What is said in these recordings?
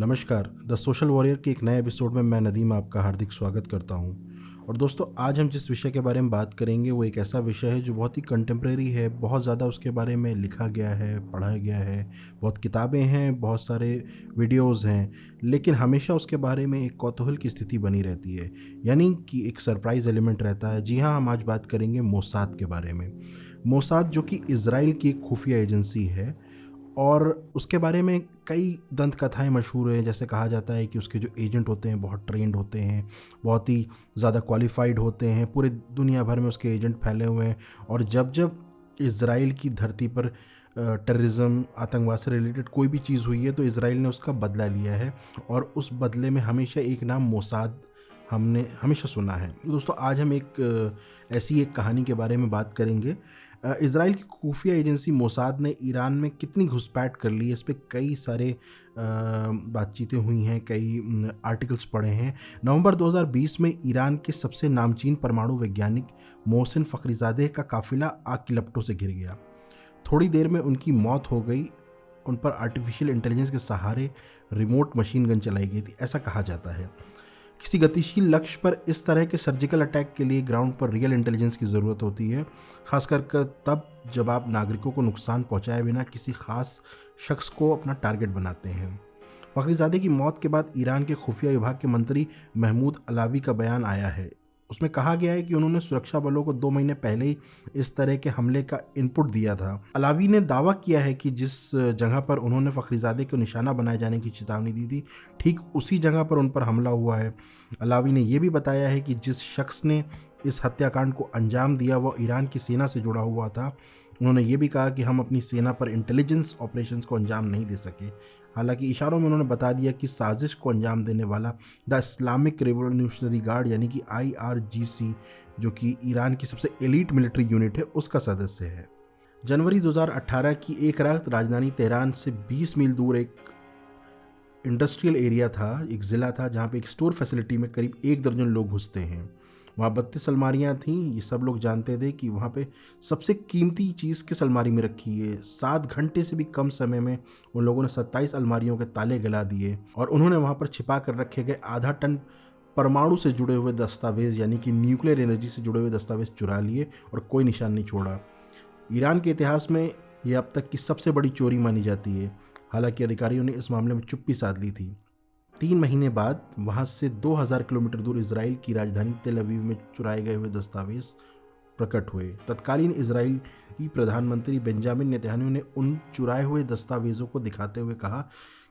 नमस्कार। The social warrior के एक नए एपिसोड में मैं नदीम आपका हार्दिक स्वागत करता हूं। और दोस्तों, आज हम जिस विषय के बारे में बात करेंगे वो एक ऐसा विषय है जो बहुत ही कंटेम्प्रेरी है। बहुत ज़्यादा उसके बारे में लिखा गया है, पढ़ा गया है, बहुत किताबें हैं, बहुत सारे वीडियोस हैं, लेकिन हमेशा उसके बारे में एक कौतूहल की स्थिति बनी रहती है, यानी कि एक सरप्राइज़ एलिमेंट रहता है। जी हाँ, हम आज बात करेंगे मोसाद के बारे में। मोसाद जो कि इज़राइल की एक खुफिया एजेंसी है, और उसके बारे में कई दंत कथाएँ मशहूर हैं। जैसे कहा जाता है कि उसके जो एजेंट होते हैं बहुत ट्रेंड होते हैं, बहुत ही ज़्यादा क्वालिफ़ाइड होते हैं, पूरे दुनिया भर में उसके एजेंट फैले हुए हैं। और जब इज़राइल की धरती पर टेररिज़्म, आतंकवाद से रिलेटेड कोई भी चीज़ हुई है तो इज़राइल ने उसका बदला लिया है, और उस बदले में हमेशा एक नाम मोसाद हमने हमेशा सुना है। दोस्तों, आज हम ऐसी एक कहानी के बारे में बात करेंगे। इज़राइल की खुफिया एजेंसी मोसाद ने ईरान में कितनी घुसपैठ कर ली है, इस पे कई सारे बातचीतें हुई हैं, कई आर्टिकल्स पढ़े हैं। नवंबर 2020 में ईरान के सबसे नामचीन परमाणु वैज्ञानिक मोहसिन फ़खरीज़ादे का काफ़िला आग की लपटों से घिर गया। थोड़ी देर में उनकी मौत हो गई। उन पर आर्टिफिशियल इंटेलिजेंस के सहारे रिमोट मशीन गन चलाई गई थी, ऐसा कहा जाता है। किसी गतिशील लक्ष्य पर इस तरह के सर्जिकल अटैक के लिए ग्राउंड पर रियल इंटेलिजेंस की ज़रूरत होती है, खासकर तब जब आप नागरिकों को नुकसान पहुंचाए बिना किसी खास शख्स को अपना टारगेट बनाते हैं। फखरीज़ादे की मौत के बाद ईरान के खुफिया विभाग के मंत्री महमूद अलावी का बयान आया है। उसमें कहा गया है कि उन्होंने सुरक्षा बलों को 2 महीने पहले ही इस तरह के हमले का इनपुट दिया था। अलावी ने दावा किया है कि जिस जगह पर उन्होंने फखरीज़ादे को निशाना बनाए जाने की चेतावनी दी थी, ठीक उसी जगह पर उन पर हमला हुआ है। अलावी ने यह भी बताया है कि जिस शख्स ने इस हत्याकांड को अंजाम दिया वह ईरान की सेना से जुड़ा हुआ था। उन्होंने ये भी कहा कि हम अपनी सेना पर इंटेलिजेंस ऑपरेशंस को अंजाम नहीं दे सके। हालांकि इशारों में उन्होंने बता दिया कि साजिश को अंजाम देने वाला द इस्लामिक रिवॉल्यूशनरी गार्ड यानी कि IRGC, जो कि ईरान की सबसे एलीट मिलिट्री यूनिट है, उसका सदस्य है। जनवरी 2018 की एक रात राजधानी तेहरान से 20 मील दूर एक इंडस्ट्रियल एरिया था, एक ज़िला था, जहाँ पे एक स्टोर फैसिलिटी में करीब 1 दर्जन लोग घुसते हैं। वहाँ 32 अलमारियाँ थीं। ये सब लोग जानते थे कि वहाँ पे सबसे कीमती चीज़ किस अलमारी में रखी है। 7 घंटे से भी कम समय में उन लोगों ने 27 अलमारियों के ताले गला दिए, और उन्होंने वहाँ पर छिपा कर रखे गए आधा टन परमाणु से जुड़े हुए दस्तावेज़ यानी कि न्यूक्लियर एनर्जी से जुड़े हुए दस्तावेज़ चुरा लिए, और कोई निशान नहीं छोड़ा। ईरान के इतिहास में यह अब तक की सबसे बड़ी चोरी मानी जाती है। हालांकि अधिकारियों ने इस मामले में चुप्पी साध ली थी। 3 महीने बाद वहां से 2000 किलोमीटर दूर इजराइल की राजधानी तेल अवीव में चुराए गए हुए दस्तावेज प्रकट हुए। तत्कालीन इजरायली प्रधानमंत्री बेंजामिन नेतन्याहू ने उन चुराए हुए दस्तावेजों को दिखाते हुए कहा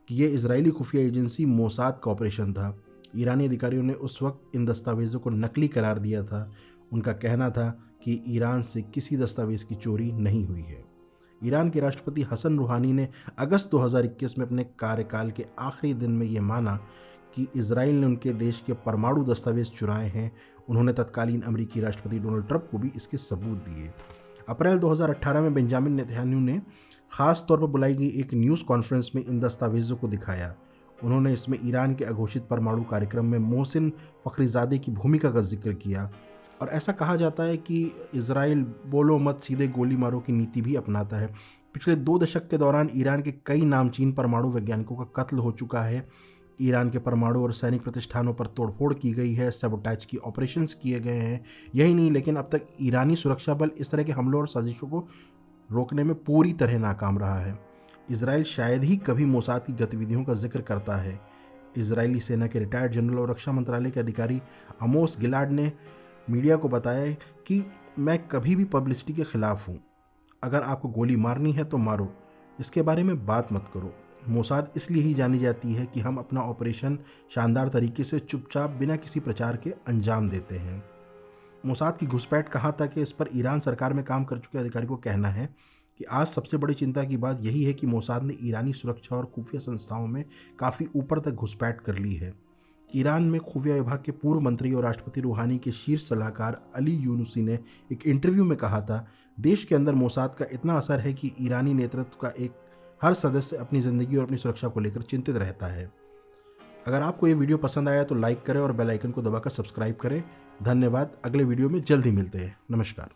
कि यह इजरायली खुफिया एजेंसी मोसाद का ऑपरेशन था। ईरानी अधिकारियों ने उस वक्त इन दस्तावेजों को नकली करार दिया था। उनका कहना था कि ईरान से किसी दस्तावेज की चोरी नहीं हुई है। ईरान के राष्ट्रपति हसन रूहानी ने अगस्त 2021 में अपने कार्यकाल के आखिरी दिन में ये माना कि इजराइल ने उनके देश के परमाणु दस्तावेज चुराए हैं। उन्होंने तत्कालीन अमेरिकी राष्ट्रपति डोनाल्ड ट्रंप को भी इसके सबूत दिए। अप्रैल 2018 में बेंजामिन नेतन्याहू ने खास तौर पर बुलाई गई एक न्यूज़ कॉन्फ्रेंस में इन दस्तावेजों को दिखाया। उन्होंने इसमें ईरान के अघोषित परमाणु कार्यक्रम में मोहसिन फ़खरीज़ादे की भूमिका का जिक्र किया, और ऐसा कहा जाता है कि इजराइल बोलो मत सीधे गोली मारो की नीति भी अपनाता है। पिछले 2 दशक के दौरान ईरान के कई नामचीन परमाणु वैज्ञानिकों का कत्ल हो चुका है। ईरान के परमाणु और सैनिक प्रतिष्ठानों पर तोड़फोड़ की गई है, सबोटाज की ऑपरेशंस किए गए हैं। यही नहीं, लेकिन अब तक ईरानी सुरक्षा बल इस तरह के हमलों और साजिशों को रोकने में पूरी तरह नाकाम रहा है। इजराइल शायद ही कभी मोसाद की गतिविधियों का जिक्र करता है। इजरायली सेना के रिटायर्ड जनरल और रक्षा मंत्रालय के अधिकारी आमोस गिलाड ने मीडिया को बताया कि मैं कभी भी पब्लिसिटी के खिलाफ हूँ। अगर आपको गोली मारनी है तो मारो, इसके बारे में बात मत करो। मोसाद इसलिए ही जानी जाती है कि हम अपना ऑपरेशन शानदार तरीके से चुपचाप बिना किसी प्रचार के अंजाम देते हैं। मोसाद की घुसपैठ कहाँ तक है, इस पर ईरान सरकार में काम कर चुके अधिकारी को कहना है कि आज सबसे बड़ी चिंता की बात यही है कि मोसाद ने ईरानी सुरक्षा और खुफिया संस्थाओं में काफ़ी ऊपर तक घुसपैठ कर ली है। ईरान में खुफिया विभाग के पूर्व मंत्री और राष्ट्रपति रूहानी के शीर्ष सलाहकार अली यूनुसी ने एक इंटरव्यू में कहा था, देश के अंदर मोसाद का इतना असर है कि ईरानी नेतृत्व का एक हर सदस्य अपनी ज़िंदगी और अपनी सुरक्षा को लेकर चिंतित रहता है। अगर आपको ये वीडियो पसंद आया तो लाइक करें और बेल आइकन को दबाकर सब्सक्राइब करें। धन्यवाद। अगले वीडियो में जल्द ही मिलते हैं। नमस्कार।